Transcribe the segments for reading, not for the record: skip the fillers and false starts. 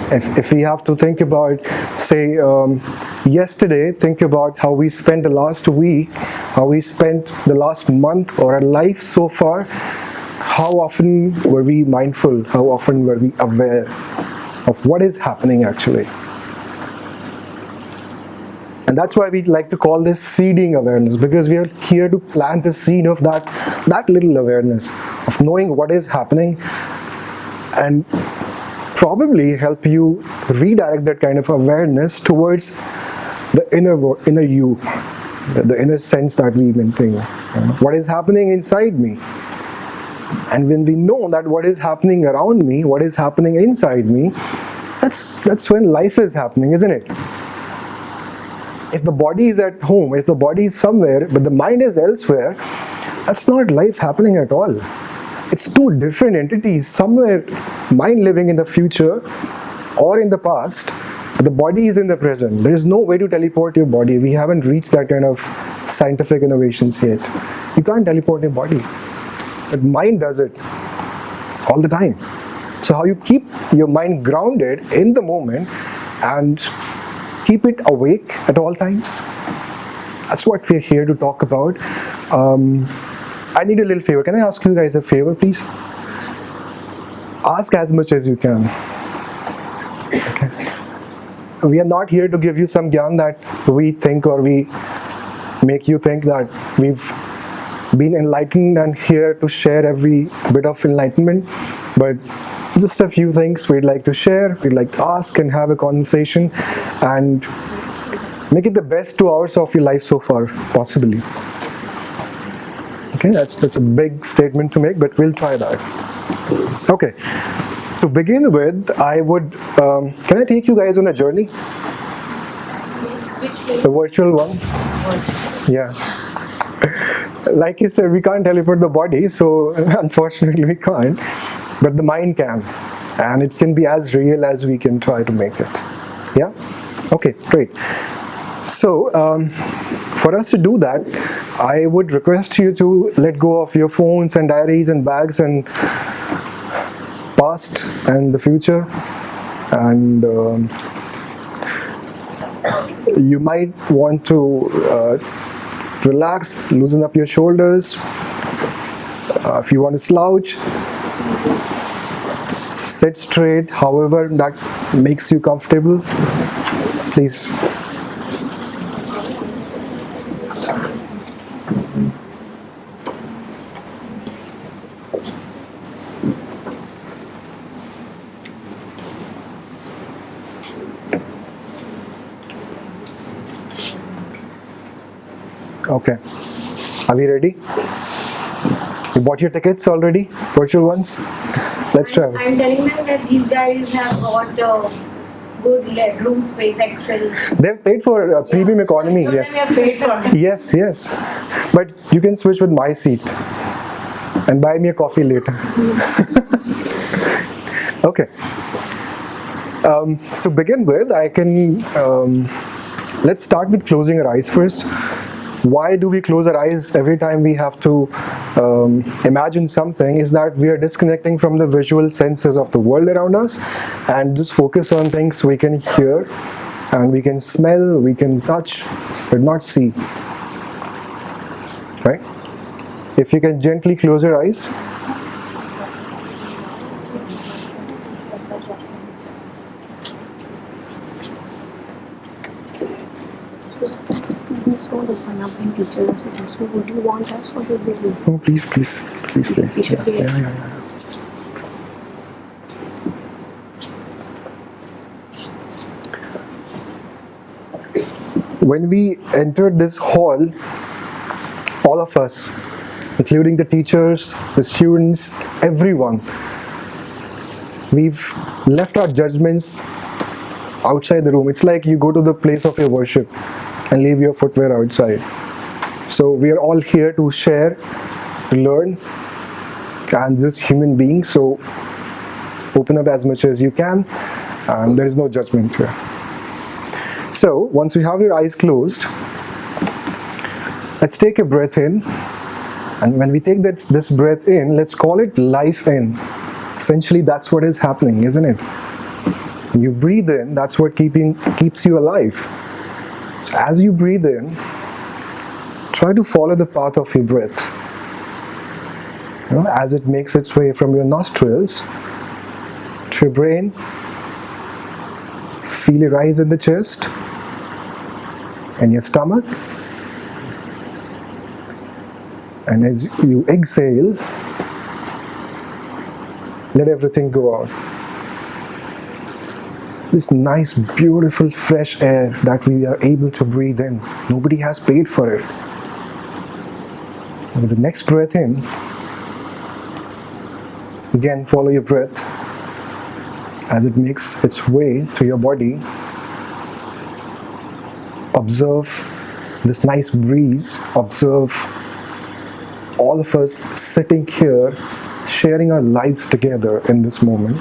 If we have to think about, say, yesterday, think about how we spent the last week, how we spent the last month or our life so far. How often were we mindful? How often were we aware of what is happening actually? And that's why we like to call this seeding awareness, because we are here to plant the seed of that little awareness, of knowing what is happening, and probably help you redirect that kind of awareness towards the inner you, the inner sense that we maintain. What is happening inside me? And when we know that what is happening around me, what is happening inside me, that's when life is happening, isn't it? If the body is at home, if the body is somewhere, but the mind is elsewhere, that's not life happening at all. It's two different entities, somewhere mind living in the future or in the past, but the body is in the present. There is no way to teleport your body. We haven't reached that kind of scientific innovations yet. You can't teleport your body, but mind does it all the time. So how you keep your mind grounded in the moment and keep it awake at all times, that's what we're here to talk about. I need a little favor. Can I ask you guys a favor, please? Ask as much as you can. Okay. We are not here to give you some gyan that we think, or we make you think that we've been enlightened and here to share every bit of enlightenment, but just a few things we'd like to share, we'd like to ask and have a conversation and make it the best 2 hours of your life so far, possibly. Okay, that's a big statement to make, but we'll try that. Okay, to begin with, I would, can I take you guys on a journey? The virtual one? Yeah. Like I said, we can't teleport the body, so unfortunately we can't. But the mind can, and it can be as real as we can try to make it. Yeah? Okay, great. So, for us to do that, I would request you to let go of your phones and diaries and bags and past and the future. And you might want to relax, loosen up your shoulders. If you want to slouch, sit straight, however that makes you comfortable, please. Okay, are we ready? You bought your tickets already? Virtual ones? Let's travel. I'm telling them that these guys have got good legroom space, Excel. They've paid for premium economy, yes. They have paid for it. Yes, yes. But you can switch with my seat and buy me a coffee later. Okay. To begin with, I can, let's start with closing our eyes first. Why do we close our eyes every time we have to imagine something? Is that we are disconnecting from the visual senses of the world around us and just focus on things we can hear and we can smell, we can touch, but not see. Right? If you can gently close your eyes. Students don't open up when teachers are sitting. So would you want us or should we leave? Oh, please stay. We should be. Yeah. When we entered this hall, all of us, including the teachers, the students, everyone, we've left our judgments outside the room. It's like you go to the place of your worship and leave your footwear outside. So we are all here to share, to learn, and just human beings. So open up as much as you can, and there is no judgment here. So once you have your eyes closed, let's take a breath in. And when we take this breath in, let's call it life in. Essentially, that's what is happening, isn't it? You breathe in, that's what keeps you alive. So as you breathe in, try to follow the path of your breath. As it makes its way from your nostrils to your brain, feel it rise in the chest and your stomach. And as you exhale, let everything go out. This nice, beautiful, fresh air that we are able to breathe in. Nobody has paid for it. With the next breath in, again follow your breath as it makes its way to your body. Observe this nice breeze. Observe all of us sitting here, sharing our lives together in this moment.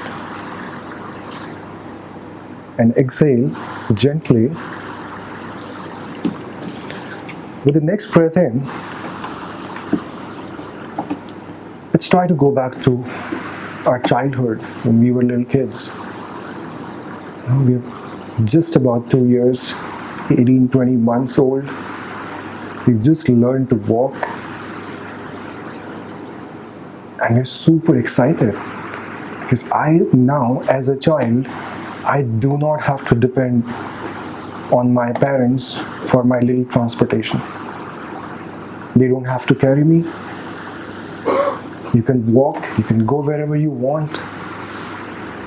And exhale gently. With the next breath in, let's try to go back to our childhood when we were little kids. We're just about 2 years, 18, 20 months old. We've just learned to walk. And we're super excited because now as a child, I do not have to depend on my parents for my little transportation. They don't have to carry me. You can walk, you can go wherever you want.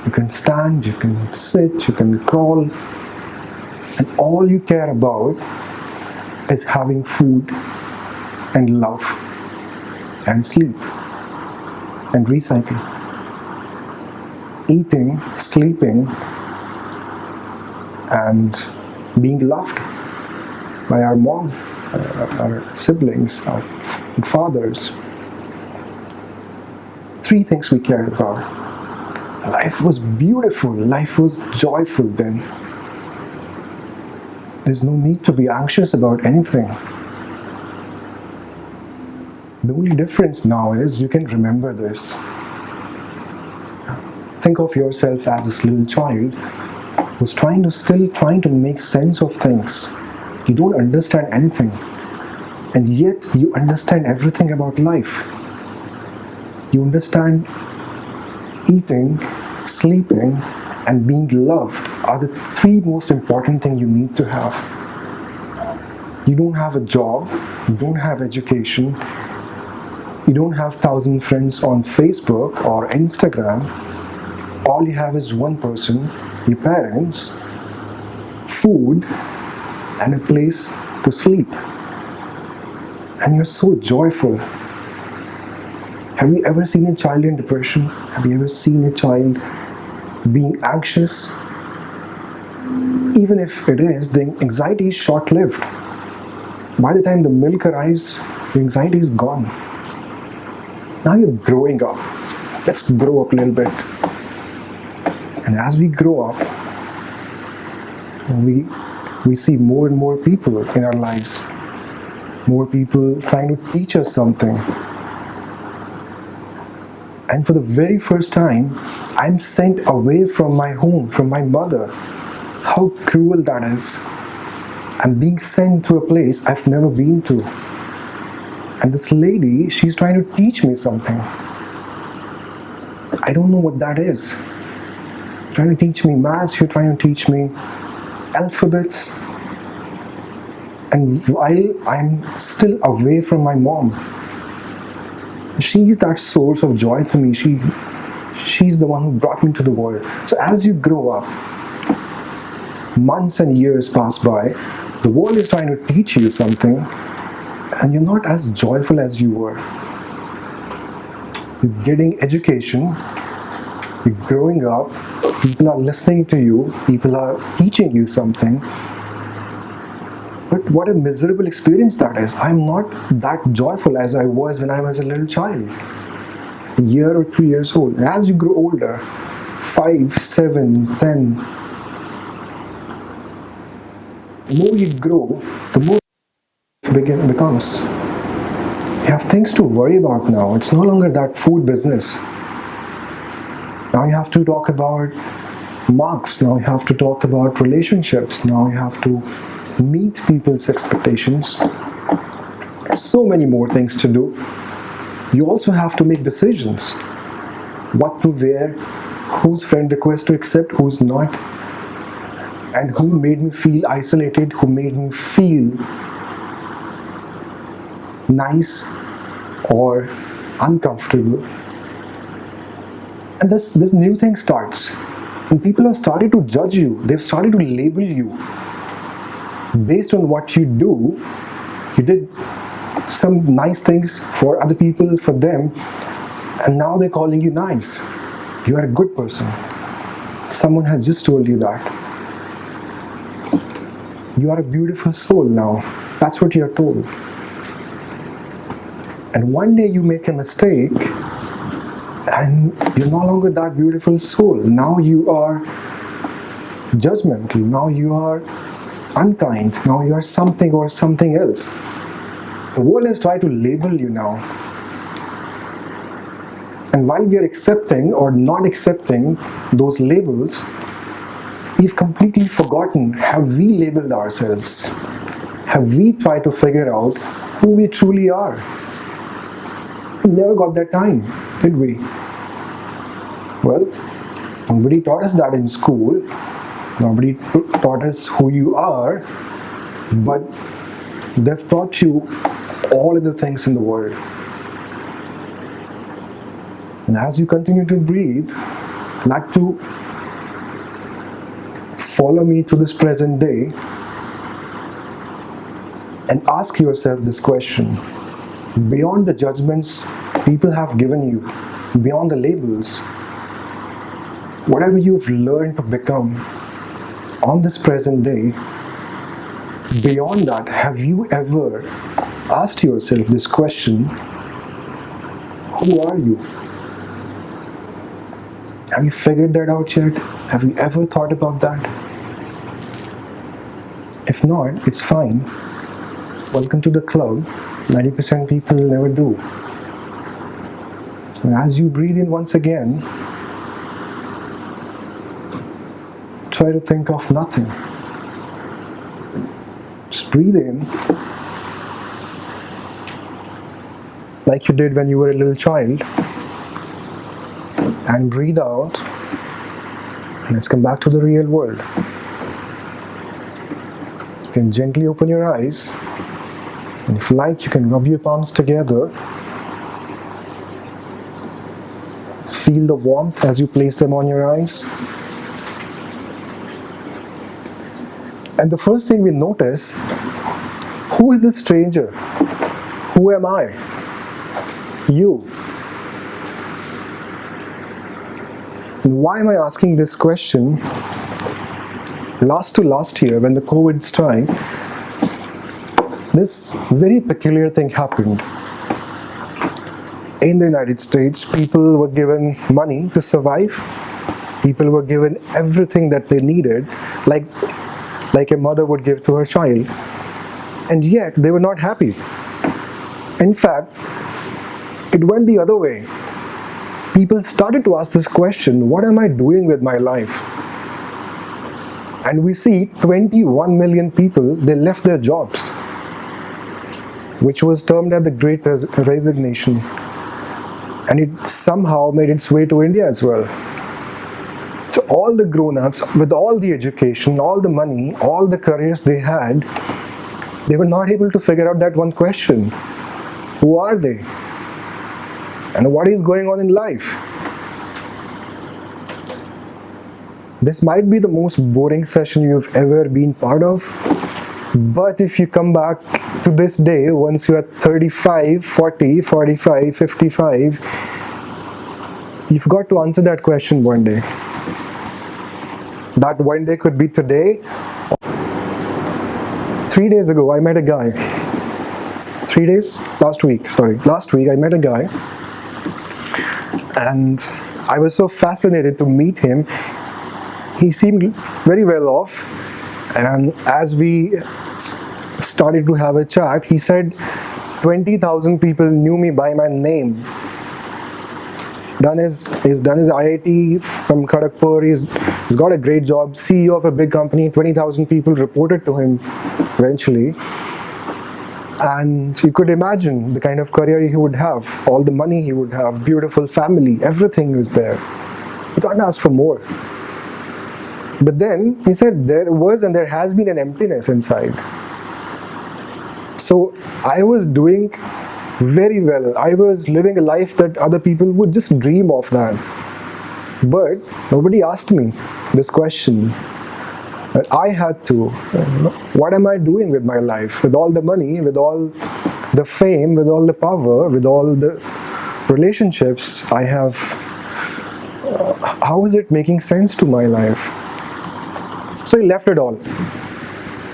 You can stand, you can sit, you can crawl. And all you care about is having food and love and sleep and recycle. Eating, sleeping, and being loved by our mom, our siblings, our fathers. 3 things we cared about. Life was beautiful, life was joyful then. There's no need to be anxious about anything. The only difference now is you can remember this. Think of yourself as this little child who's still trying to make sense of things. You don't understand anything, and yet you understand everything about life. You understand eating, sleeping, and being loved are the 3 most important things you need to have. You don't have a job, you don't have education, you don't have 1,000 friends on Facebook or Instagram. All you have is one person, your parents, food, and a place to sleep. And you're so joyful. Have you ever seen a child in depression? Have you ever seen a child being anxious? Even if it is, the anxiety is short-lived. By the time the milk arrives, the anxiety is gone. Now you're growing up. Let's grow up a little bit. And as we grow up, we see more and more people in our lives. More people trying to teach us something. And for the very first time, I'm sent away from my home, from my mother. How cruel that is. I'm being sent to a place I've never been to. And this lady, she's trying to teach me something. I don't know what that is. Trying to teach me maths, you're trying to teach me alphabets. And while I'm still away from my mom, she's that source of joy to me. She's the one who brought me to the world. So as you grow up, months and years pass by, the world is trying to teach you something, and you're not as joyful as you were. You're getting education, you're growing up, people are listening to you, people are teaching you something. But what a miserable experience that is. I'm not that joyful as I was when I was a little child, a year or 2 years old. And as you grow older, 5, 7, 10, the more you grow, the more it becomes. You have things to worry about now. It's no longer that food business. Now you have to talk about marks, now you have to talk about relationships, now you have to meet people's expectations. So many more things to do. You also have to make decisions. What to wear, whose friend request to accept, who's not, and who made me feel isolated, who made me feel nice or uncomfortable. And this new thing starts. And people have started to judge you. They've started to label you based on what you do. You did some nice things for other people, for them, and now they're calling you nice. You are a good person. Someone has just told you that. You are a beautiful soul now. That's what you are told. And one day you make a mistake and you're no longer that beautiful soul. Now you are judgmental. Now you are unkind. Now you are something or something else. The world has tried to label you now. And while we are accepting or not accepting those labels, we've completely forgotten, have we labeled ourselves? Have we tried to figure out who we truly are? We never got that time, did we? Well, nobody taught us that in school. Nobody taught us who you are, but they've taught you all of the things in the world. And as you continue to breathe, I'd like to follow me to this present day and ask yourself this question. Beyond the judgments people have given you, beyond the labels, whatever you've learned to become on this present day, beyond that, have you ever asked yourself this question, who are you? Have you figured that out yet? Have you ever thought about that? If not, it's fine. Welcome to the club. 90% people never do. And as you breathe in once again, try to think of nothing. Just breathe in like you did when you were a little child, and breathe out. Let's come back to the real world. You can gently open your eyes, and if you like, you can rub your palms together. Feel the warmth as you place them on your eyes. And the first thing we notice, who is this stranger? Who am I? You. And why am I asking this question? Last year, when the COVID started, this very peculiar thing happened. In the United States, people were given money to survive. People were given everything that they needed, like a mother would give to her child. And yet, they were not happy. In fact, it went the other way. People started to ask this question, what am I doing with my life? And we see 21 million people, they left their jobs, which was termed as the Great Resignation. And it somehow made its way to India as well. So all the grown-ups, with all the education, all the money, all the careers they had, they were not able to figure out that one question. Who are they? And what is going on in life? This might be the most boring session you've ever been part of, but if you come back to this day, once you are 35, 40, 45, 55, you've got to answer that question one day. That one day could be today. 3 days ago, I met a guy. Last week, I met a guy. And I was so fascinated to meet him. He seemed very well off. And as we started to have a chat, he said 20,000 people knew me by my name. he's done his IIT from Kharagpur. He's got a great job, CEO of a big company. 20,000 people reported to him eventually. And you could imagine the kind of career he would have, all the money he would have, beautiful family, everything was there. You can't ask for more. But then he said there was and there has been an emptiness inside. So I was doing very well. I was living a life that other people would just dream of that. But nobody asked me this question. But I had to. What am I doing with my life? With all the money, with all the fame, with all the power, with all the relationships I have, how is it making sense to my life? So he left it all.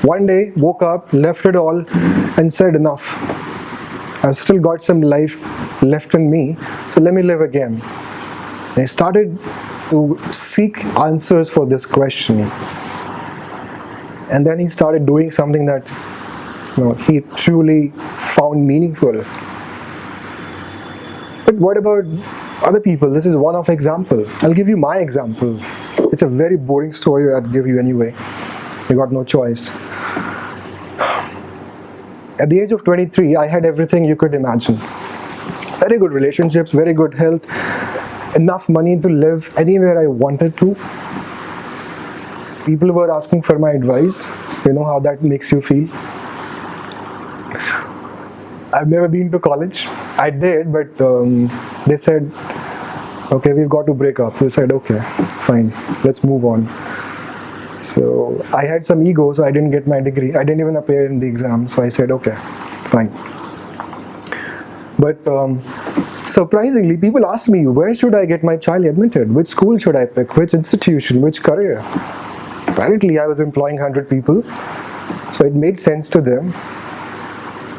One day, woke up, left it all, and said, enough. I've still got some life left in me, so let me live again. And he started to seek answers for this question. And then he started doing something that he truly found meaningful. But what about other people? This is one of example. I'll give you my example. It's a very boring story I'd give you anyway. You got no choice. At the age of 23, I had everything you could imagine. Very good relationships, very good health, enough money to live anywhere I wanted to. People were asking for my advice. You know how that makes you feel. I've never been to college. I did, but they said, okay, we've got to break up. We said, okay, fine, let's move on. So I had some ego, so I didn't get my degree. I didn't even appear in the exam, so I said, okay, fine. But surprisingly, people asked me, where should I get my child admitted? Which school should I pick? Which institution? Which career? Apparently, I was employing 100 people, so it made sense to them.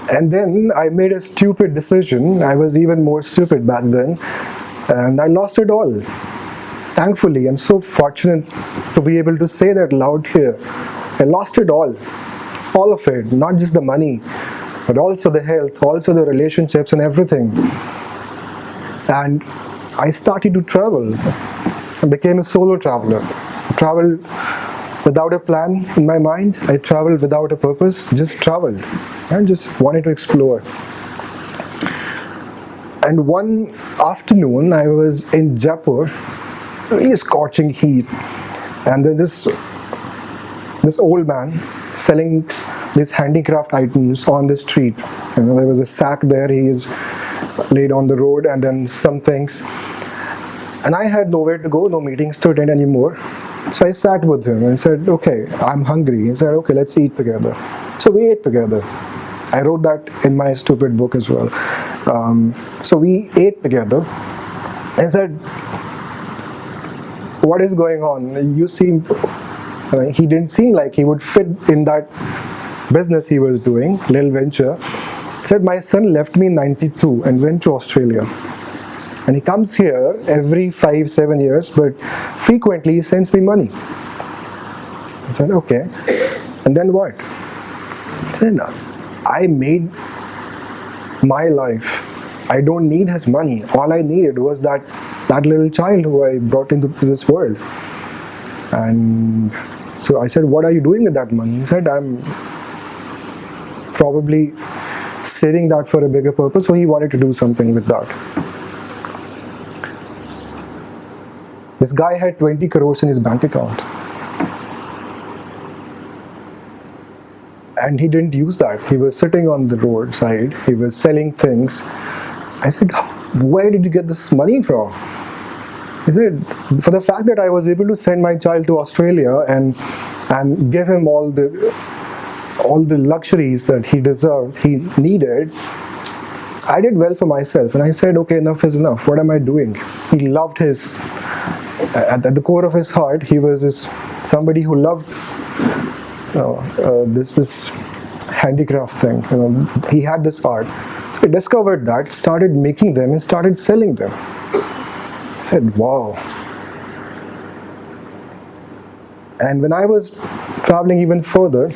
And then I made a stupid decision. I was even more stupid back then, and I lost it all. Thankfully, I'm so fortunate to be able to say that loud here. I lost it all of it, not just the money, but also the health, also the relationships and everything. And I started to travel. I became a solo traveler. I traveled without a plan in my mind. I traveled without a purpose, just traveled. I just wanted to explore. And one afternoon, I was in Jaipur, really scorching heat, and then this old man selling these handicraft items on the street. There was a sack there, he is laid on the road, and then some things. And I had nowhere to go, no meetings to attend anymore. So I sat with him and said, okay, I'm hungry. He said, okay, let's eat together. So we ate together. I wrote that in my stupid book as well. So we ate together. I said, what is going on? You seem, he didn't seem like he would fit in that business he was doing, little venture. He said, my son left me in 92 and went to Australia. And he comes here every 5-7 years, but frequently he sends me money. I said, okay. And then what? He said, I made my life. I don't need his money. All I needed was that little child who I brought into this world. And so I said, what are you doing with that money? He said, I'm probably saving that for a bigger purpose. So he wanted to do something with that. This guy had 20 crores in his bank account. And he didn't use that. He was sitting on the roadside. He was selling things. I said, where did you get this money from? He said, for the fact that I was able to send my child to Australia and give him all the luxuries that he deserved, he needed, I did well for myself. And I said, okay, enough is enough. What am I doing? He loved his, at the core of his heart, he was somebody who loved this handicraft thing. He had this art. So he discovered that, started making them and started selling them. I said, wow. And when I was traveling even further,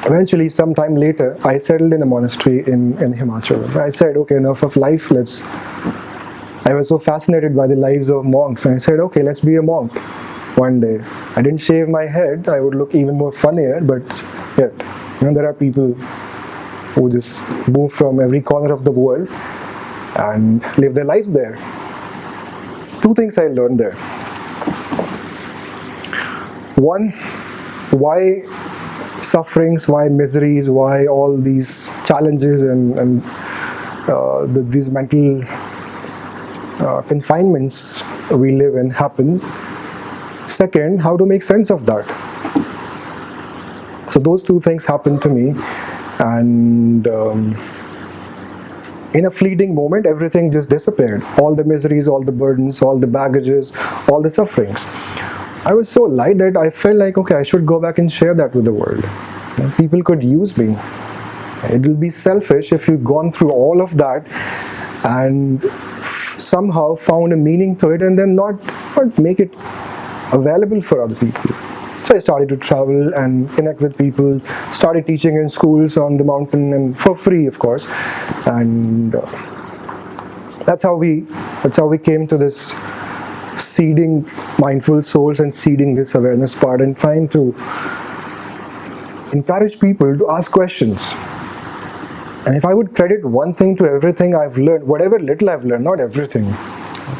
eventually sometime later, I settled in a monastery in Himachal. I said, okay, enough of life, let's I was so fascinated by the lives of monks, and I said, okay, let's be a monk one day. I didn't shave my head, I would look even more funnier, but yet, there are people who just move from every corner of the world and live their lives there. Two things I learned there. One, why sufferings, why miseries, why all these challenges and these mental confinements we live in happen. Second, how to make sense of that. So those two things happened to me, and in a fleeting moment, everything just disappeared. All the miseries, all the burdens, all the baggages, all the sufferings. I was so light that I felt like, okay, I should go back and share that with the world. People could use me. It will be selfish if you've gone through all of that and somehow found a meaning to it and then not make it available for other people. So I started to travel and connect with people, started teaching in schools on the mountain, and for free, of course. And that's how we came to this seeding mindful souls and seeding this awareness part, and trying to encourage people to ask questions. And if I would credit one thing to everything I've learned, whatever little I've learned, not everything,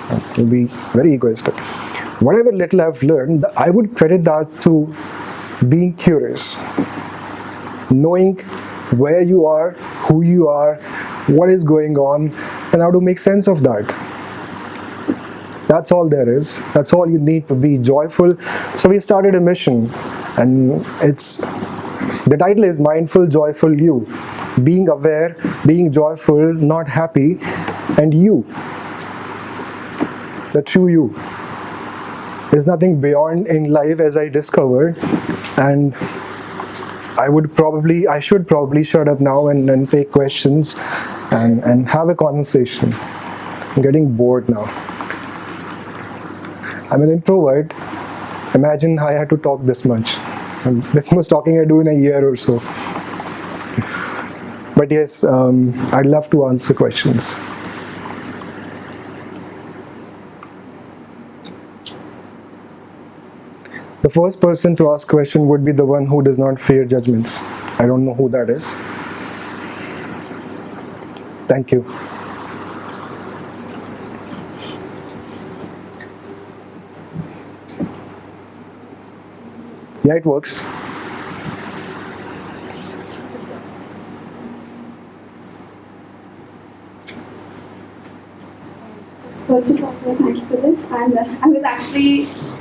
it will be very egoistic. Whatever little I've learned, I would credit that to being curious, knowing where you are, who you are, what is going on, and how to make sense of that. That's all there is. That's all you need to be joyful. So we started a mission, and the title is Mindful, Joyful You. Being aware, being joyful, not happy, and you, the true you. There's nothing beyond in life, as I discovered, and I should probably shut up now and take questions and have a conversation. I'm getting bored now. I'm an introvert. Imagine I had to talk this much. And this much talking I do in a year or so. But yes, I'd love to answer questions. The first person to ask question would be the one who does not fear judgments. I don't know who that is. Thank you. Yeah, it works. First of all, sir, thank you for this. And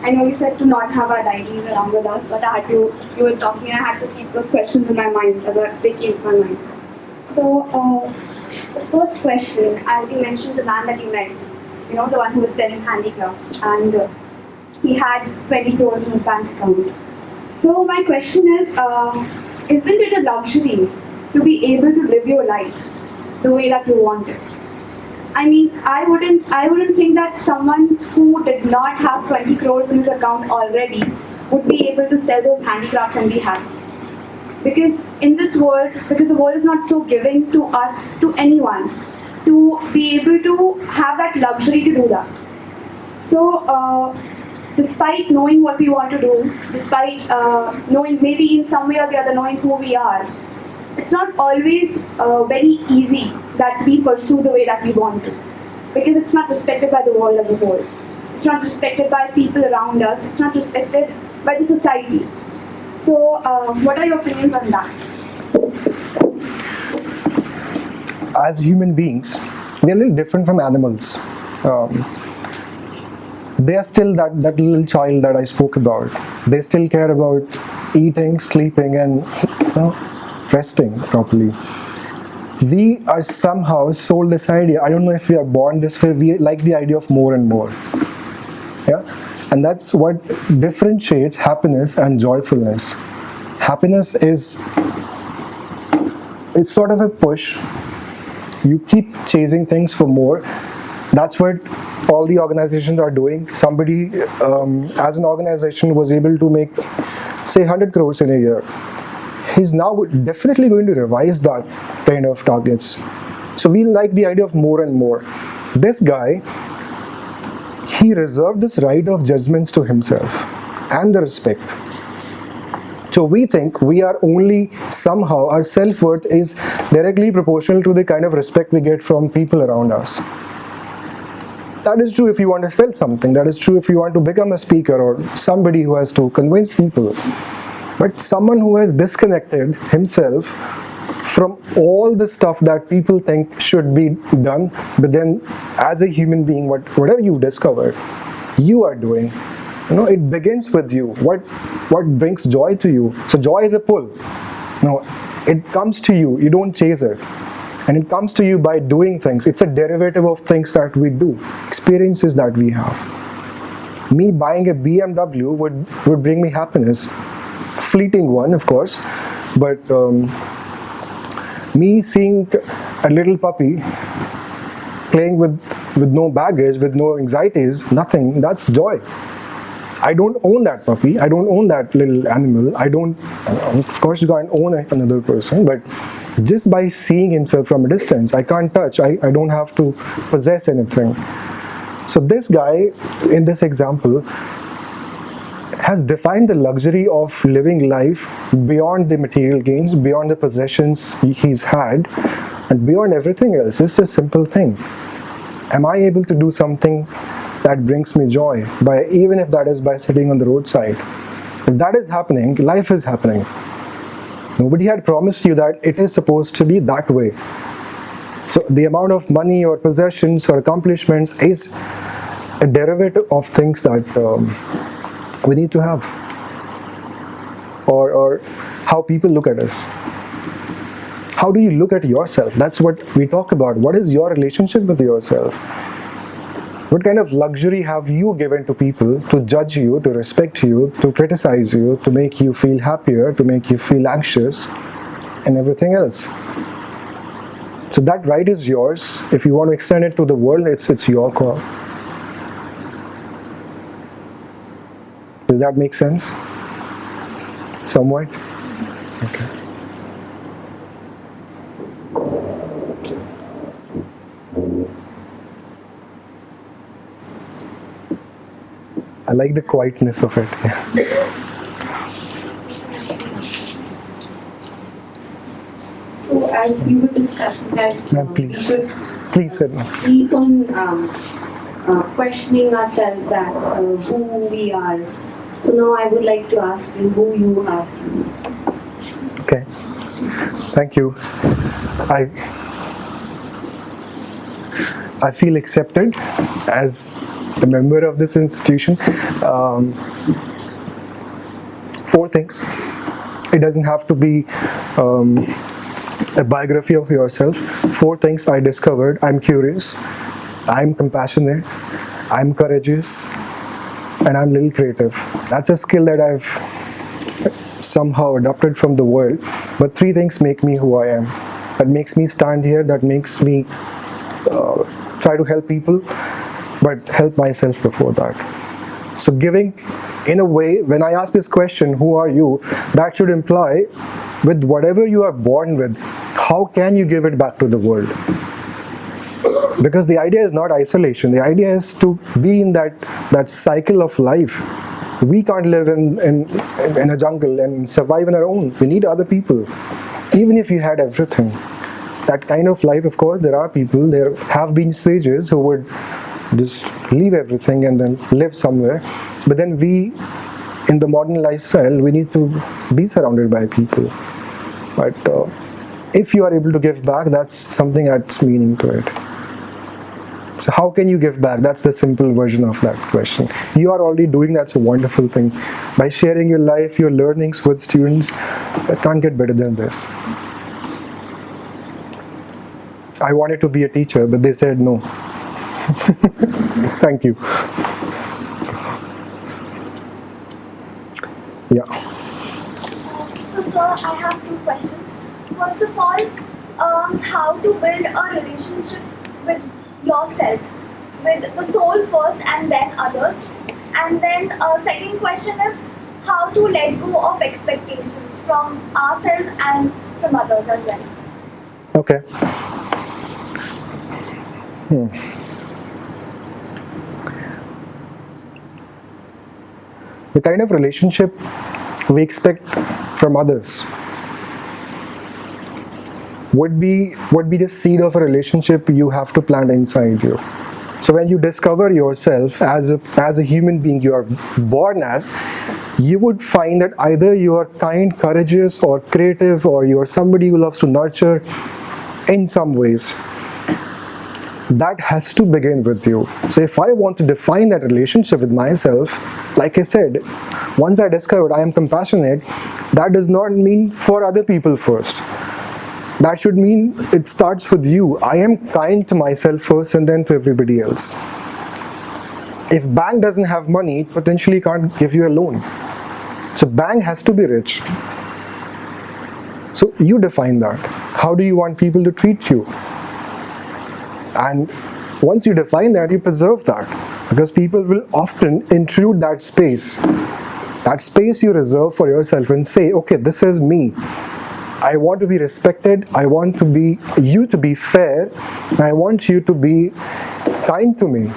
I know you said to not have our diaries around with us, but you were talking and I had to keep those questions in my mind as they came to my mind. So, the first question, as you mentioned, the man that you met, the one who was selling handicrafts, and he had 20 crores in his bank account. So my question is, isn't it a luxury to be able to live your life the way that you want it? I mean, I wouldn't think that someone who did not have 20 crores in his account already would be able to sell those handicrafts and be happy. Because in this world, because the world is not so giving to us, to anyone, to be able to have that luxury to do that. So, despite knowing what we want to do, despite knowing maybe in some way or the other knowing who we are, it's not always very easy that we pursue the way that we want to, because it's not respected by the world as a whole. It's not respected by people around us. It's not respected by the society. So, what are your opinions on that? As human beings, we are a little different from animals. They are still that little child that I spoke about. They still care about eating, sleeping, and resting properly. We are somehow sold this idea. I don't know if we are born this way. We like the idea of more and more. Yeah, and that's what differentiates happiness and joyfulness. Happiness is sort of a push. You keep chasing things for more. That's what all the organizations are doing. Somebody, as an organization, was able to make, say, 100 crores in a year. He's now definitely going to revise that kind of targets. So we like the idea of more and more. This guy he reserved this right of judgments to himself and the respect. So we think we are only somehow, our self-worth is directly proportional to the kind of respect we get from people around us. That is true if you want to sell something. That is true if you want to become a speaker or somebody who has to convince people. But someone who has disconnected himself from all the stuff that people think should be done, but then as a human being, whatever you've discovered, you are doing. It begins with you. What brings joy to you? So joy is a pull. No, it comes to you. You don't chase it. And it comes to you by doing things. It's a derivative of things that we do, experiences that we have. Me buying a BMW would bring me happiness. Fleeting one, of course. But me seeing a little puppy playing with no baggage, with no anxieties, nothing, that's joy. I don't own that puppy. I don't own that little animal. Of course, you can't own another person, but just by seeing himself from a distance, I can't touch. I don't have to possess anything. So this guy, in this example, has defined the luxury of living life beyond the material gains, beyond the possessions he's had, and beyond everything else. It's a simple thing. Am I able to do something that brings me joy, even if that is by sitting on the roadside? If that is happening, life is happening. Nobody had promised you that it is supposed to be that way. So the amount of money or possessions or accomplishments is a derivative of things that we need to have, or how people look at us. How do you look at yourself? That's what we talk about. What is your relationship with yourself? What kind of luxury have you given to people to judge you, to respect you, to criticize you, to make you feel happier, to make you feel anxious, and everything else? So that right is yours. If you want to extend it to the world, it's your call. Does that make sense? Somewhat? Okay. I like the quietness of it. So as you were discussing that, Ma'am, please sit. keep on questioning ourselves that who we are. So now I would like to ask you who you are. Okay. Thank you. I feel accepted as a member of this institution. 4 things. It doesn't have to be a biography of yourself. 4 things I discovered. I'm curious, I'm compassionate, I'm courageous, and I'm a little creative. That's a skill that I've somehow adopted from the world. But 3 things make me who I am. That makes me stand here, that makes me try to help people, but help myself before that. So giving, in a way, when I ask this question, who are you, that should imply, with whatever you are born with, how can you give it back to the world? Because the idea is not isolation. The idea is to be in that cycle of life. We can't live in a jungle and survive on our own. We need other people. Even if you had everything. That kind of life, of course, there are people, there have been sages who would just leave everything and then live somewhere. But then we, in the modern lifestyle, we need to be surrounded by people. But if you are able to give back, that's something adds meaning to it. So how can you give back? That's the simple version of that question. You are already doing that's a wonderful thing. By sharing your life, your learnings with students, it can't get better than this. I wanted to be a teacher, but they said no. Thank you. Yeah. So, sir, I have 2 questions. First of all, how to build a relationship with yourself, with the soul first and then others. And then second question is how to let go of expectations from ourselves and from others as well. Okay. the kind of relationship we expect from others would be the seed of a relationship you have to plant inside you. So when you discover yourself as a human being you are born as, you would find that either you are kind, courageous, or creative, or you are somebody who loves to nurture in some ways. That has to begin with you. So if I want to define that relationship with myself, like I said, once I discovered I am compassionate, that does not mean for other people first. That should mean it starts with you. I am kind to myself first and then to everybody else. If bank doesn't have money, it potentially can't give you a loan. So bank has to be rich. So you define that. How do you want people to treat you? And once you define that, you preserve that. Because people will often intrude that space you reserve for yourself and say, okay, this is me. I want to be respected, I want you to be fair, I want you to be kind to me.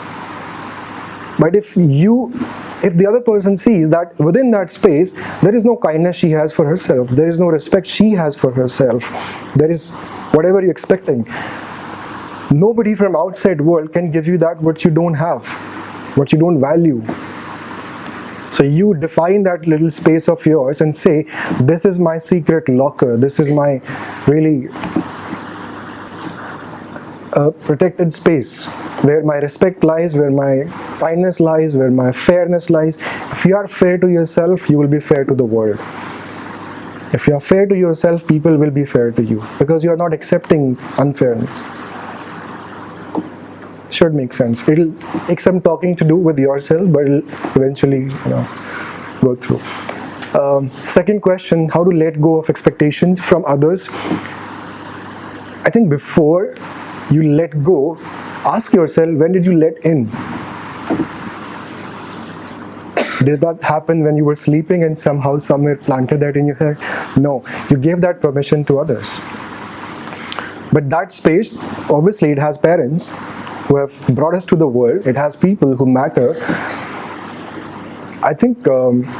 But if the other person sees that within that space, there is no kindness she has for herself, there is no respect she has for herself, there is whatever you're expecting. Nobody from outside world can give you that what you don't have, what you don't value. So you define that little space of yours and say, this is my secret locker, this is my really protected space, where my respect lies, where my kindness lies, where my fairness lies. If you are fair to yourself, you will be fair to the world. If you are fair to yourself, people will be fair to you, because you are not accepting unfairness. Should make sense. It'll take some talking to do with yourself, but it'll eventually, go through. Second question: how to let go of expectations from others. I think before you let go, ask yourself, when did you let in? Did that happen when you were sleeping and somehow somewhere planted that in your head? No, you gave that permission to others. But that space, obviously, it has parents who have brought us to the world. It has people who matter. I think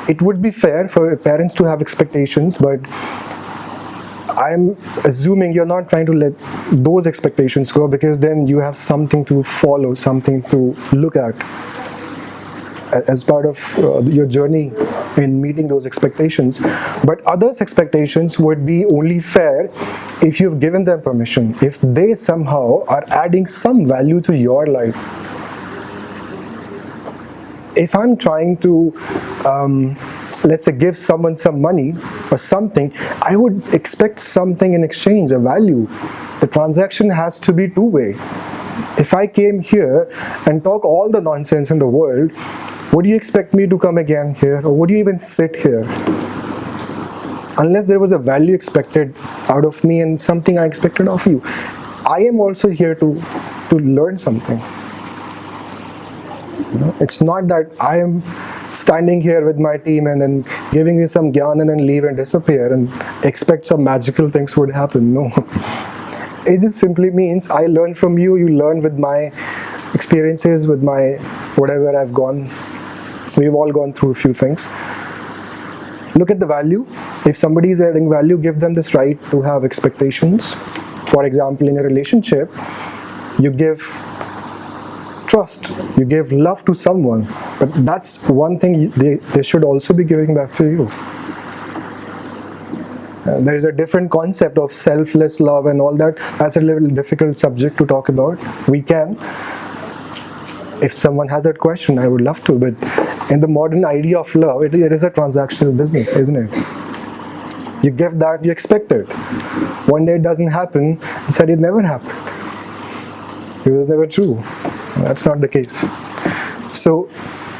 it would be fair for parents to have expectations, but I'm assuming you're not trying to let those expectations go, because then you have something to follow, something to look at as part of your journey in meeting those expectations. But others' expectations would be only fair if you've given them permission, if they somehow are adding some value to your life. If I'm trying to let's say give someone some money or something, I would expect something in exchange, a value. The transaction has to be two-way. If I came here and talk all the nonsense in the world, would you expect me to come again here, or would you even sit here? Unless there was a value expected out of me and something I expected of you. I am also here to learn something. It's not that I am standing here with my team and then giving you some gyan and then leave and disappear and expect some magical things would happen. No. It just simply means I learn from you, you learn with my experiences, with my whatever I've gone. We've all gone through a few things. Look at the value. If somebody is adding value, give them this right to have expectations. For example, in a relationship, you give trust, you give love to someone, but that's one thing they should also be giving back to you. There is a different concept of selfless love and all that. That's a little difficult subject to talk about. We can. If someone has that question, I would love to, but in the modern idea of love, it is a transactional business, isn't it? You give that, you expect it. One day it doesn't happen, you said it never happened. It was never true. That's not the case. So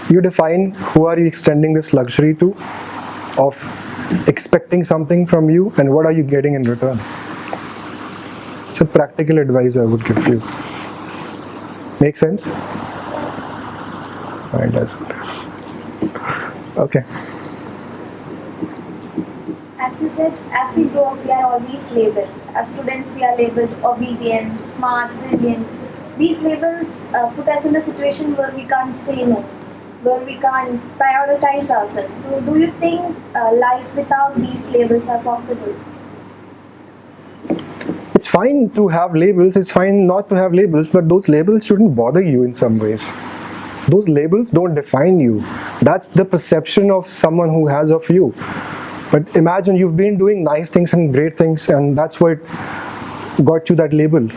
you define who are you extending this luxury to of expecting something from you, and what are you getting in return. It's a practical advice I would give you. Make sense? It doesn't. Okay. As you said, as we grow up, we are always labeled. As students, we are labeled obedient, smart, brilliant. These labels put us in a situation where we can't say no. where we can't prioritize ourselves. So, do you think life without these labels are possible? It's fine to have labels, it's fine not to have labels, but those labels shouldn't bother you in some ways. Those labels don't define you. That's the perception of someone who has of you. But imagine you've been doing nice things and great things, and that's what got you that label.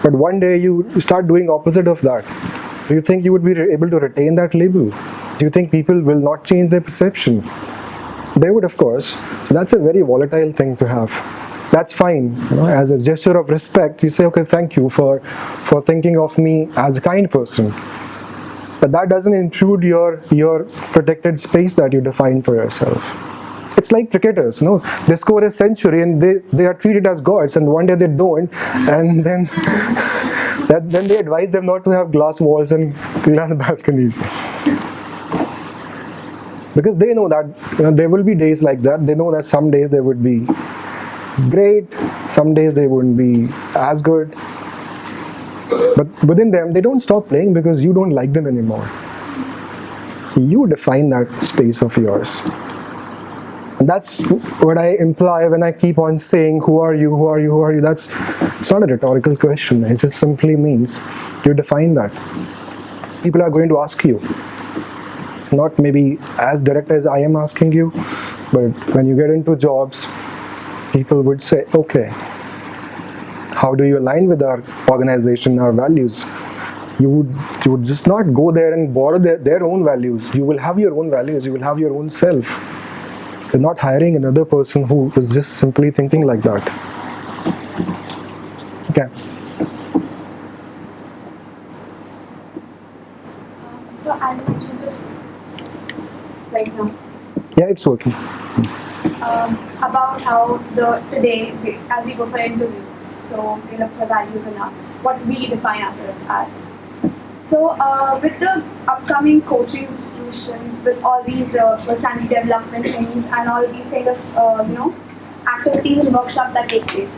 But one day you start doing opposite of that. Do you think you would be able to retain that label? Do you think people will not change their perception? They would, of course. That's a very volatile thing to have. That's fine. As a gesture of respect, you say, okay, thank you for thinking of me as a kind person. But that doesn't intrude your protected space that you define for yourself. It's like cricketers, they score a century and they are treated as gods, and one day they don't, and then then they advise them not to have glass walls and glass balconies. Because they know that there will be days like that. They know that some days they would be great, some days they wouldn't be as good. But within them, they don't stop playing because you don't like them anymore. So you define that space of yours. And that's what I imply when I keep on saying, who are you, who are you, who are you? It's not a rhetorical question. It just simply means you define that. People are going to ask you. Not maybe as direct as I am asking you, but when you get into jobs, people would say, okay, how do you align with our organization, our values? You would just not go there and borrow their own values. You will have your own values, you will have your own self. They're not hiring another person who is just simply thinking like that. Okay. So I mentioned just right now Yeah, it's working. about how today as we go for interviews, so we look for values in us, what we define ourselves as. So with the upcoming coaching institutions, with all these personality development things and all these kind of activities and workshops that take place,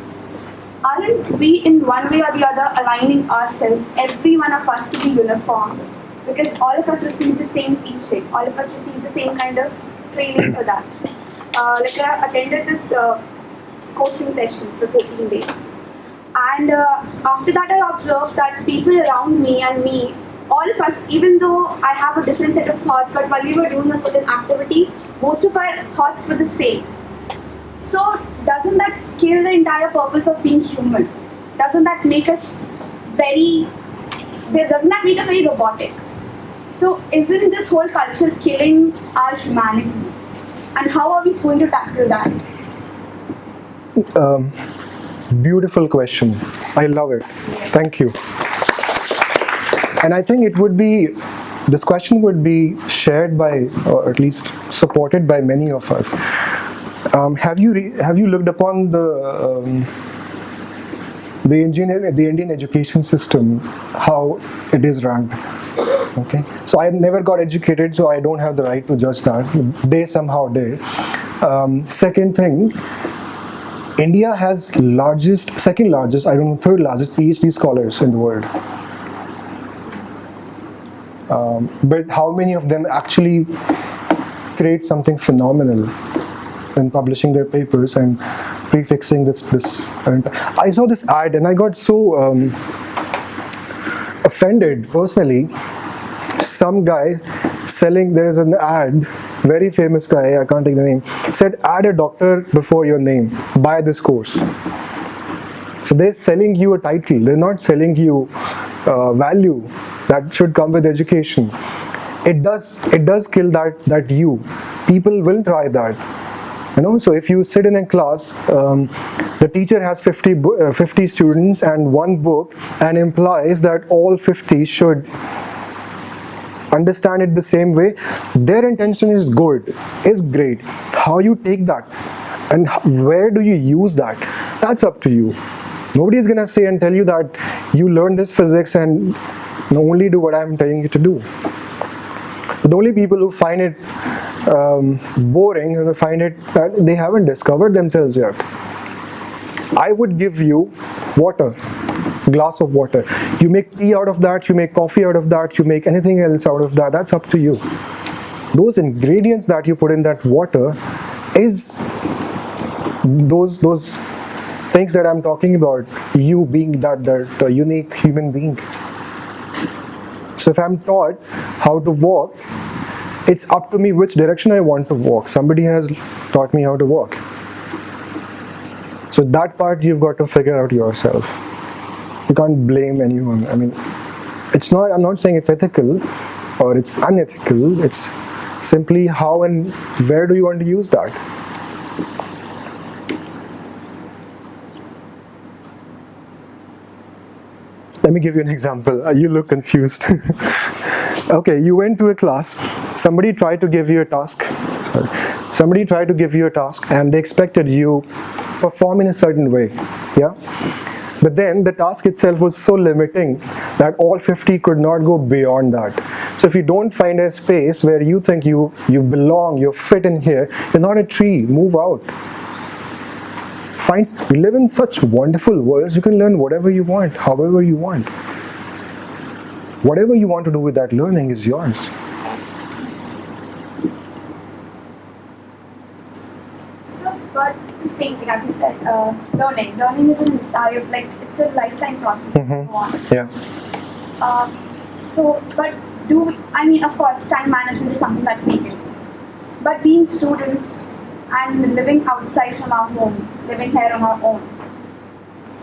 aren't we in one way or the other aligning ourselves, every one of us, to be uniform? Because all of us receive the same teaching, all of us receive the same kind of training for that. Like I attended this coaching session for 14 days. And after that, I observed that people around me and me, all of us, even though I have a different set of thoughts, but while we were doing a certain activity, most of our thoughts were the same. So doesn't that kill the entire purpose of being human? Doesn't that make us very robotic? So isn't this whole culture killing our humanity? And how are we going to tackle that? Beautiful question. I love it. Thank you. And I think this question would be shared by, or at least supported by many of us. Have you looked upon the Indian education system, how it is ranked? Okay, so I never got educated, so I don't have the right to judge that. They somehow did. Second thing, India has second largest, third largest PhD scholars in the world. But how many of them actually create something phenomenal in publishing their papers and prefixing this? I saw this ad and I got so offended personally. Some guy selling, there is an ad, very famous guy, I can't take the name, said add a doctor before your name, buy this course. So they're selling you a title, they're not selling you value that should come with education. It does kill that you. People will try that. So if you sit in a class, the teacher has 50 students and one book, and implies that all 50 should understand it the same way. Their intention is good, is great. How you take that and where do you use that, that's up to you. Nobody is gonna say and tell you that you learn this physics and only do what I'm telling you to do. But the only people who find it boring and find it that they haven't discovered themselves yet. I would give you water. glass of water. You make tea out of that, you make coffee out of that, you make anything else out of that, that's up to you. Those ingredients that you put in that water is those things that I'm talking about, you being that unique human being. So if I'm taught how to walk, it's up to me which direction I want to walk. Somebody has taught me how to walk. So that part you've got to figure out yourself. You can't blame anyone. I mean, I'm not saying it's ethical or it's unethical. It's simply how and where do you want to use that. Let me give you an example. You look confused. Okay, you went to a class. Somebody tried to give you a task. Somebody tried to give you a task and they expected you perform in a certain way. Yeah? But then the task itself was so limiting that all 50 could not go beyond that. So if you don't find a space where you think you belong, you're fit in here, you're not a tree, move out. We live in such wonderful worlds, you can learn whatever you want, however you want. Whatever you want to do with that learning is yours. So, but the same thing as you said, learning is an entire, it's a lifetime process. Yeah. But of course, time management is something that we can. But being students and living outside from our homes, living here on our own,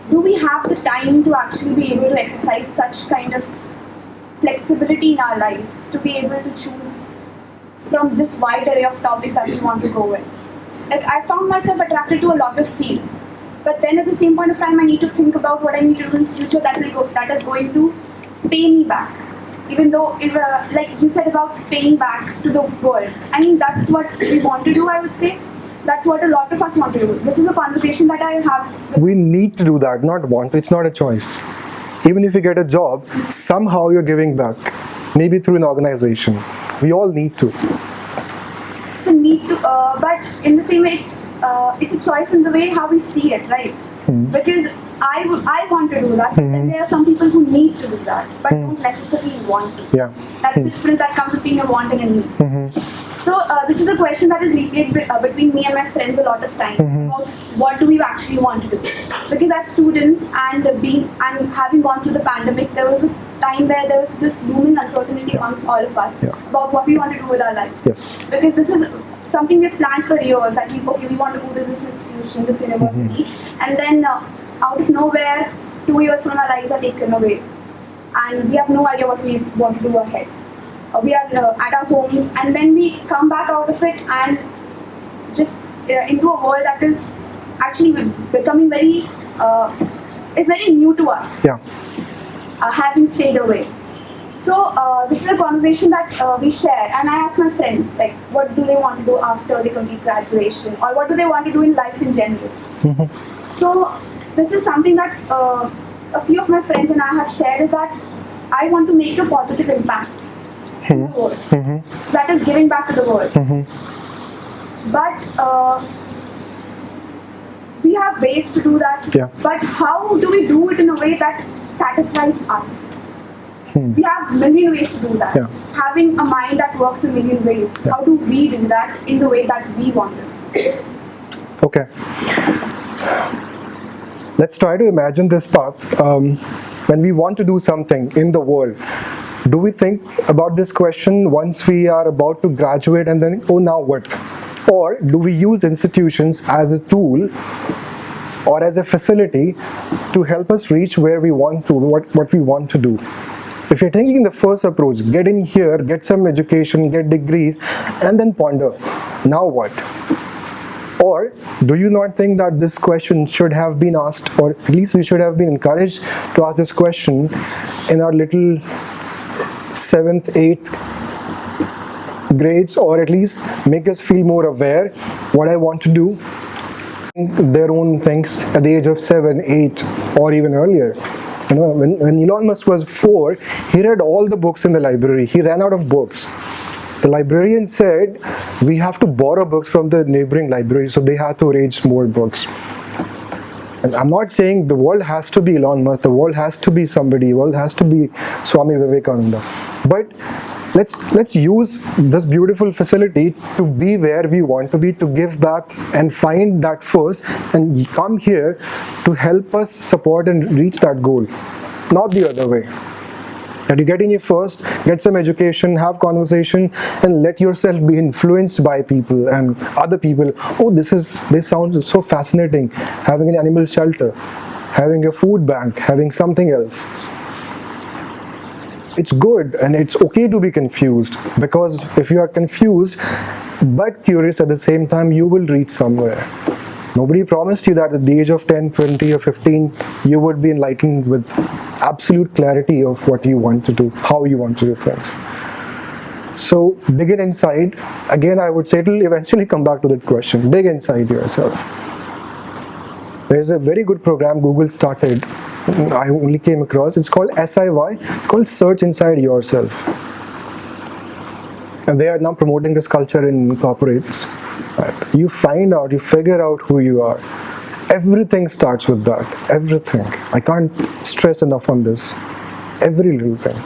do we have the time to actually be able to exercise such kind of flexibility in our lives, to be able to choose from this wide array of topics that we want to go with? I found myself attracted to a lot of fields, but then at the same point of time, I need to think about what I need to do in the future that is going to pay me back. Even though, like you said about paying back to the world, I mean, that's what we want to do, I would say. That's what a lot of us want to do. This is a conversation that I have. We need to do that, not want to. It's not a choice. Even if you get a job, somehow you're giving back. Maybe through an organization. We all need to. It's a need to, but in the same way, it's a choice in the way how we see it, right? Because I want to do that, and there are some people who need to do that, but don't necessarily want to. Yeah. That's the difference that comes between a want and a need. So this is a question that is replayed between me and my friends a lot of times about what do we actually want to do. Because as students and having gone through the pandemic, there was this time where there was this looming uncertainty amongst all of us about what we want to do with our lives. Yes. Because this is something we've planned for years. That we want to go to this institution, this university, and then out of nowhere, 2 years from our lives are taken away, and we have no idea what we want to do ahead. We are at our homes, and then we come back out of it and just into a world that is actually becoming very new to us. Yeah. Having stayed away. So this is a conversation that we share, and I ask my friends, like, what do they want to do after they complete graduation, or what do they want to do in life in general. So this is something that a few of my friends and I have shared, is that I want to make a positive impact in the world. So that is giving back to the world. But we have ways to do that. Yeah. But how do we do it in a way that satisfies us? We have a million ways to do that. Yeah. Having a mind that works a million ways. Yeah. How do we do that in the way that we want it? Okay. Let's try to imagine this path. When we want to do something in the world, do we think about this question once we are about to graduate and then, oh, now what? Or do we use institutions as a tool or as a facility to help us reach where we want to, what we want to do? If you're taking the first approach, get in here, get some education, get degrees, and then ponder, now what? Or do you not think that this question should have been asked, or at least we should have been encouraged to ask this question in our little 7th, 8th grades, or at least make us feel more aware what I want to do, their own things at the age of 7, 8, or even earlier. You know, when Elon Musk was 4, he read all the books in the library. He ran out of books. The librarian said, we have to borrow books from the neighboring library, so they had to arrange more books. And I'm not saying the world has to be Elon Musk, the world has to be somebody, the world has to be Swami Vivekananda. But let's use this beautiful facility to be where we want to be, to give back and find that first, and come here to help us support and reach that goal, not the other way. That you get in here first, get some education, have conversation, and let yourself be influenced by people and other people. Oh, this sounds so fascinating. Having an animal shelter, having a food bank, having something else. It's good and it's okay to be confused, because if you are confused but curious at the same time, you will reach somewhere. Nobody promised you that at the age of 10, 20 or 15 you would be enlightened with absolute clarity of what you want to do, how you want to do things. So dig it inside. Again, I would say it will eventually come back to that question. Dig inside yourself. There's a very good program Google started, I only came across. It's called SIY, called Search Inside Yourself. And they are now promoting this culture in corporates. You find out, you figure out who you are. Everything starts with that. Everything. I can't stress enough on this. Every little thing.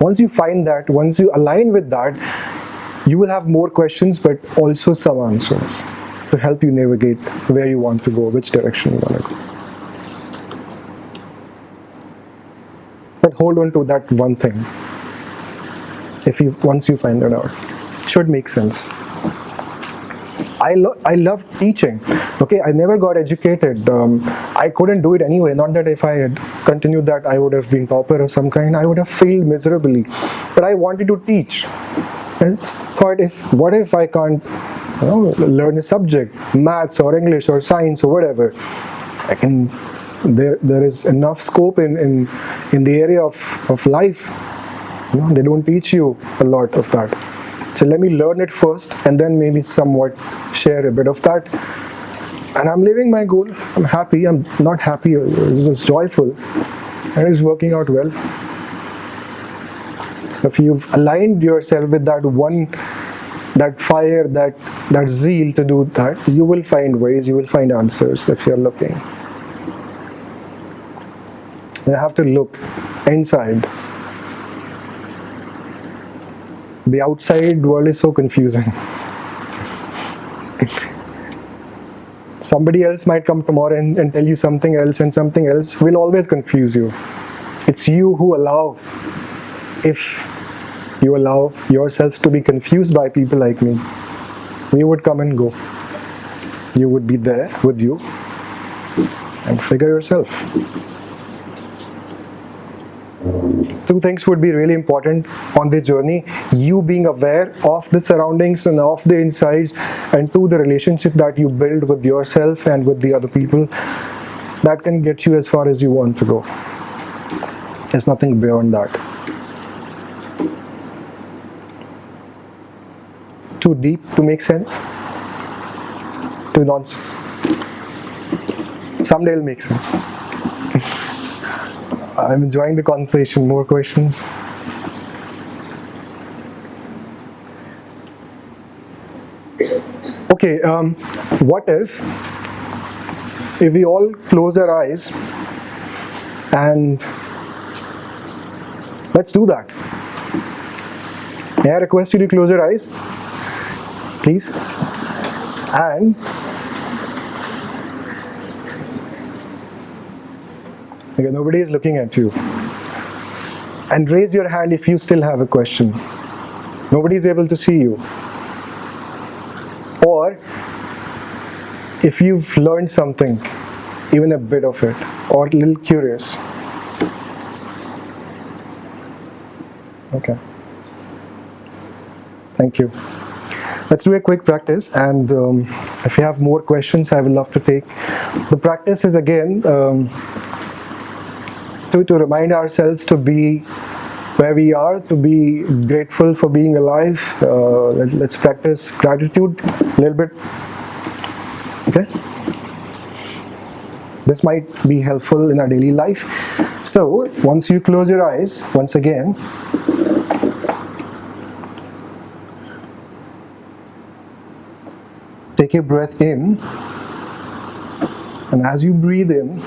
Once you find that, once you align with that, you will have more questions, but also some answers to help you navigate where you want to go, which direction you want to go. But hold on to that one thing. Once you find it out, it should make sense. I love teaching. Okay, I never got educated. I couldn't do it anyway. Not that if I had continued that, I would have been topper of some kind. I would have failed miserably. But I wanted to teach. I just thought, what if I can't, learn a subject, maths or English or science or whatever? I can. There is enough scope in the area of life. They don't teach you a lot of that. So let me learn it first, and then maybe somewhat share a bit of that. And I'm living my goal. I'm happy. I'm not happy. It's just joyful. And it's working out well. If you've aligned yourself with that fire, that zeal to do that, you will find ways, you will find answers if you're looking. You have to look inside. The outside world is so confusing. Somebody else might come tomorrow and tell you something else, and something else will always confuse you. It's you who allow. If you allow yourself to be confused by people like me, we would come and go. You would be there with you and figure yourself. Two things would be really important on this journey. You being aware of the surroundings and of the insides, and to the relationship that you build with yourself and with the other people. That can get you as far as you want to go. There's nothing beyond that. Too deep to make sense? Too nonsense? Someday it'll make sense. I'm enjoying the conversation. More questions? Okay, what if we all close our eyes and let's do that. May I request you to close your eyes, please? And okay, nobody is looking at you. And raise your hand if you still have a question. Nobody is able to see you. Or if you've learned something, even a bit of it, or a little curious. Okay. Thank you. Let's do a quick practice, and if you have more questions, I would love to take. The practice is again to remind ourselves to be where we are, to be grateful for being alive. Let's practice gratitude a little bit. Okay? This might be helpful in our daily life. So, once you close your eyes, once again, take a breath in And as you breathe in,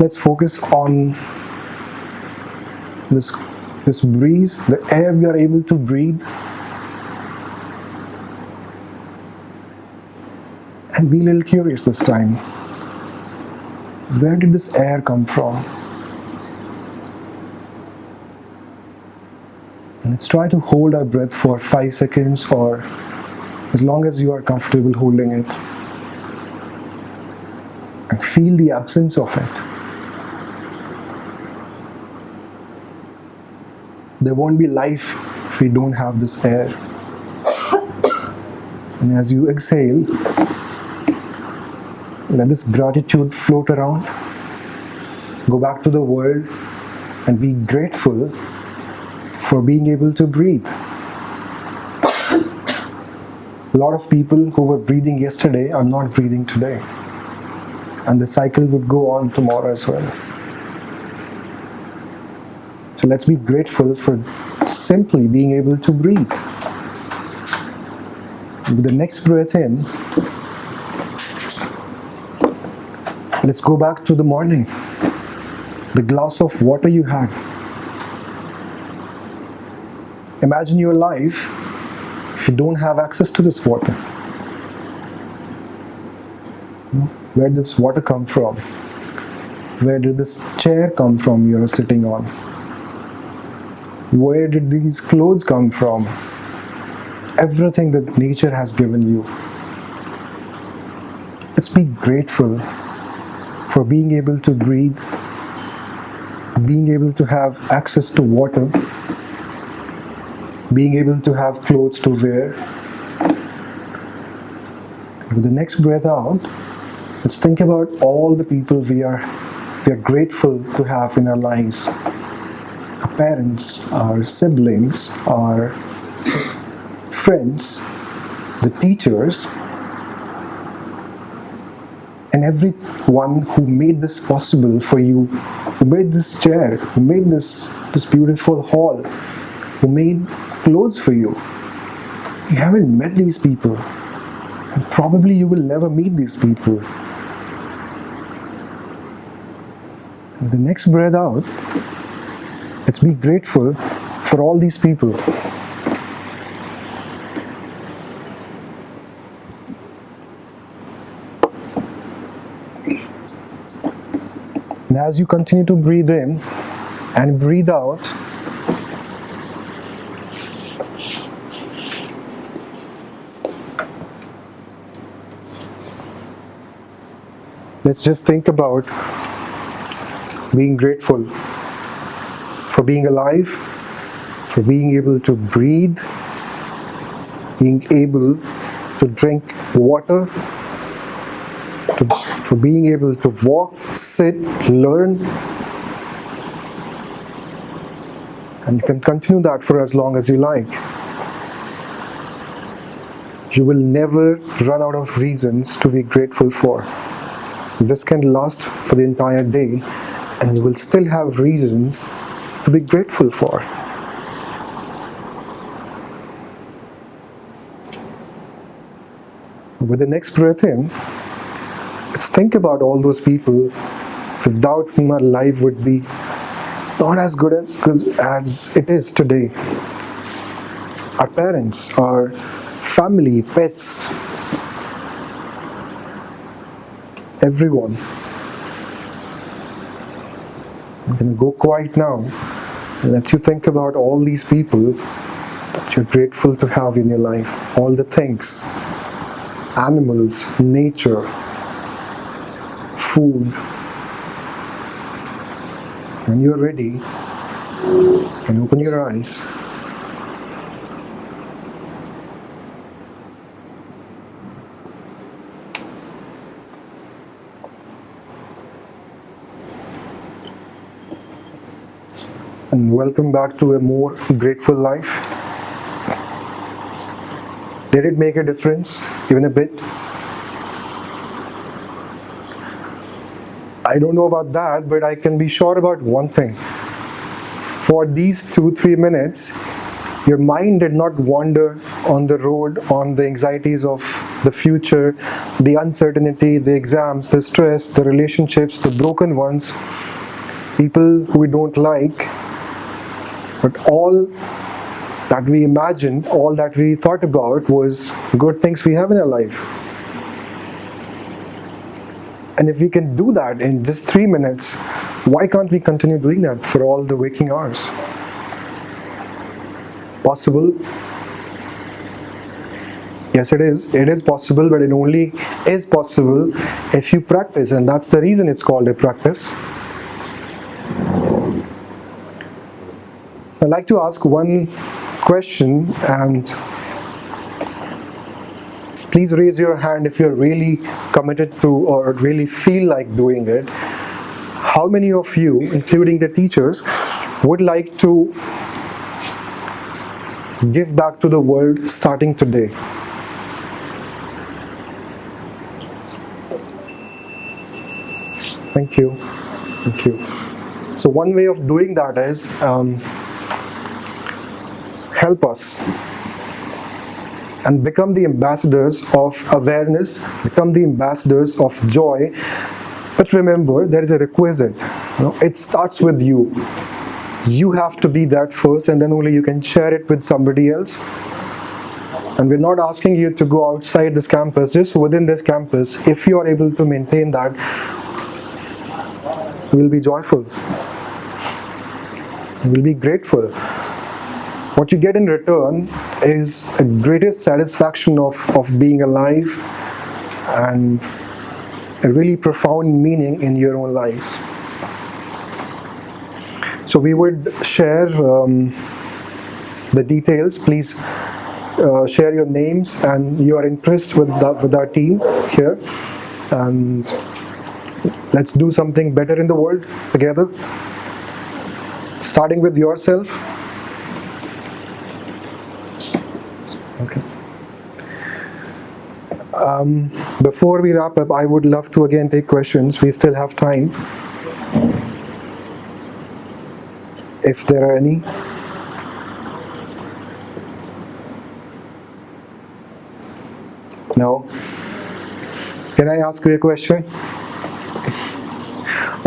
let's focus on this breeze, the air we are able to breathe. And be a little curious this time. Where did this air come from? And let's try to hold our breath for 5 seconds, or as long as you are comfortable holding it. And feel the absence of it. There won't be life if we don't have this air. And as you exhale, let this gratitude float around. Go back to the world and be grateful for being able to breathe. A lot of people who were breathing yesterday are not breathing today. And the cycle would go on tomorrow as well. So let's be grateful for simply being able to breathe. With the next breath in, let's go back to the morning. The glass of water you had. Imagine your life if you don't have access to this water. Where did this water come from? Where did this chair come from you're sitting on? Where did these clothes come from? Everything that nature has given you. Let's be grateful for being able to breathe, being able to have access to water, being able to have clothes to wear. And with the next breath out, let's think about all the people we are grateful to have in our lives. Our parents, our siblings, our friends, the teachers, and everyone who made this possible for you, who made this chair, who made this beautiful hall, who made clothes for you. You haven't met these people, and probably you will never meet these people. With the next breath out, let's be grateful for all these people. And as you continue to breathe in and breathe out, let's just think about being grateful for being alive, for being able to breathe, being able to drink water, for being able to walk, sit, learn. And you can continue that for as long as you like. You will never run out of reasons to be grateful for. This can last for the entire day, and you will still have reasons to be grateful for. With the next breath in, let's think about all those people without whom our life would be not as good as it is today. Our parents, our family, pets, everyone. I'm going to go quiet now and let you think about all these people that you're grateful to have in your life. All the things, animals, nature, food. When you're ready, you can open your eyes. And welcome back to a more grateful life. Did it make a difference, even a bit? I don't know about that, but I can be sure about one thing. For these 2-3 minutes, your mind did not wander on the road on the anxieties of the future, the uncertainty, the exams, the stress, the relationships, the broken ones, people who we don't like, but all that we imagined, all that we thought about was good things we have in our life. And if we can do that in just 3 minutes, why can't we continue doing that for all the waking hours? Possible? Yes, it is. It is possible, but it only is possible if you practice, and that's the reason it's called a practice. I'd like to ask one question, and please raise your hand if you're really committed to or really feel like doing it. How many of you, including the teachers, would like to give back to the world starting today? Thank you. Thank you. So one way of doing that is help us and become the ambassadors of awareness, become the ambassadors of joy. But remember, there is a requisite. It starts with you. You have to be that first, and then only you can share it with somebody else. And we're not asking you to go outside this campus, just within this campus. If you are able to maintain that, we'll be joyful. We'll be grateful. What you get in return is a greatest satisfaction of being alive and a really profound meaning in your own lives. So we would share the details. Please share your names and your interest with our team here, and let's do something better in the world together, starting with yourself. Okay. Before we wrap up, I would love to again take questions. We still have time, if there are any. No? Can I ask you a question?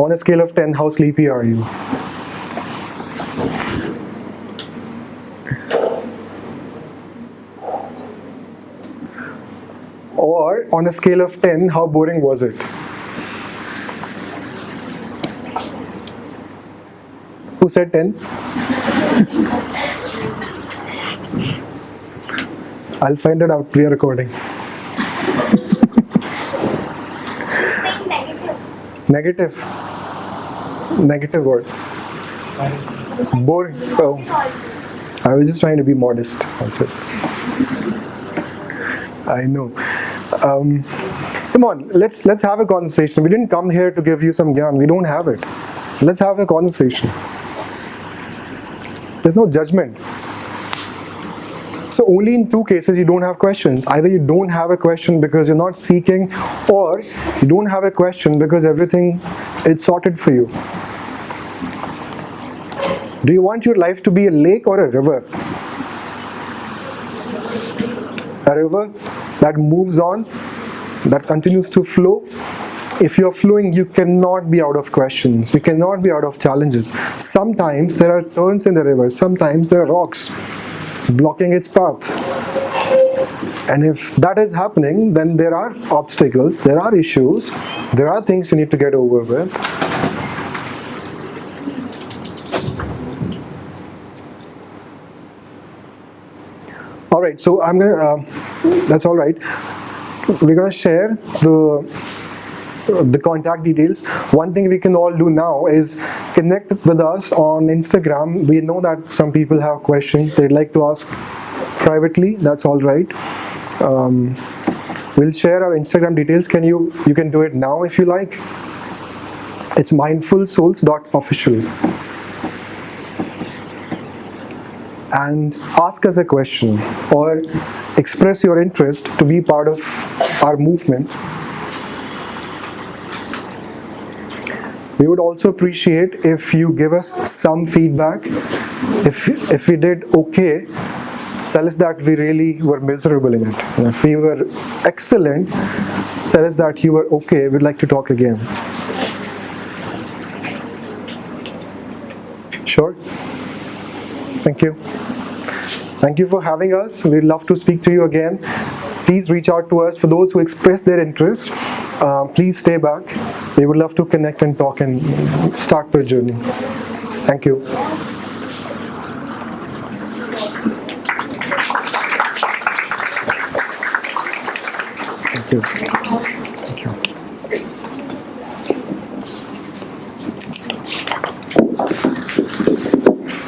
On a scale of 10, how sleepy are you? Or on a scale of 10, how boring was it? Who said 10? I'll find it out pre-recording. Negative. Negative word. Boring. Oh. I was just trying to be modest. That's it. I know. Come on, let's have a conversation. We didn't come here to give you some gyan. We don't have it. Let's have a conversation. There's no judgment. So only in two cases you don't have questions. Either you don't have a question because you're not seeking, or you don't have a question because everything is sorted for you. Do you want your life to be a lake or a river? A river that moves on, that continues to flow. If you're flowing, you cannot be out of questions. You cannot be out of challenges. Sometimes there are turns in the river. Sometimes there are rocks blocking its path. And if that is happening, then there are obstacles, there are issues, there are things you need to get over with. All right, so I'm gonna, that's all right. We're gonna share the contact details. One thing we can all do now is connect with us on Instagram. We know that some people have questions they'd like to ask privately. That's all right. We'll share our Instagram details. You can do it now if you like. It's mindfulsouls.official. And ask us a question or express your interest to be part of our movement. We would also appreciate if you give us some feedback. If we did okay, tell us that we really were miserable in it. And if we were excellent, tell us that you were okay, we'd like to talk again. Sure? Thank you. Thank you for having us. We'd love to speak to you again. Please reach out to us. For those who express their interest, please stay back. We would love to connect and talk and start the journey. Thank you. Thank you. Thank you.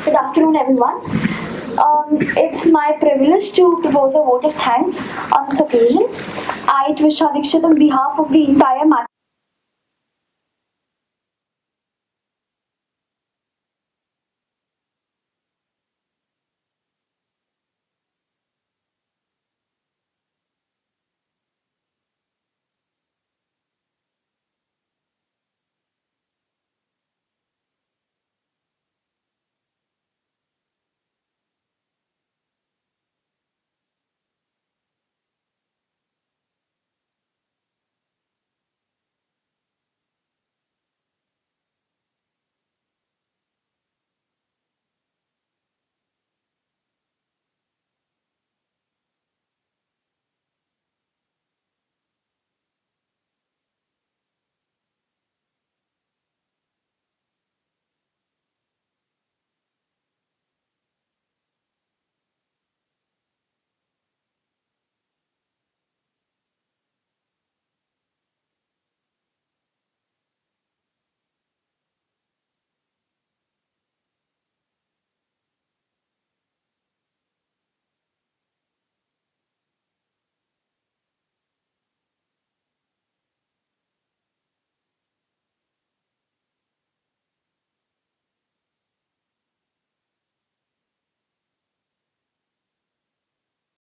Good afternoon, everyone. It's my privilege to propose a vote of thanks on this occasion. I, Twisha Dikshit, on behalf of the entire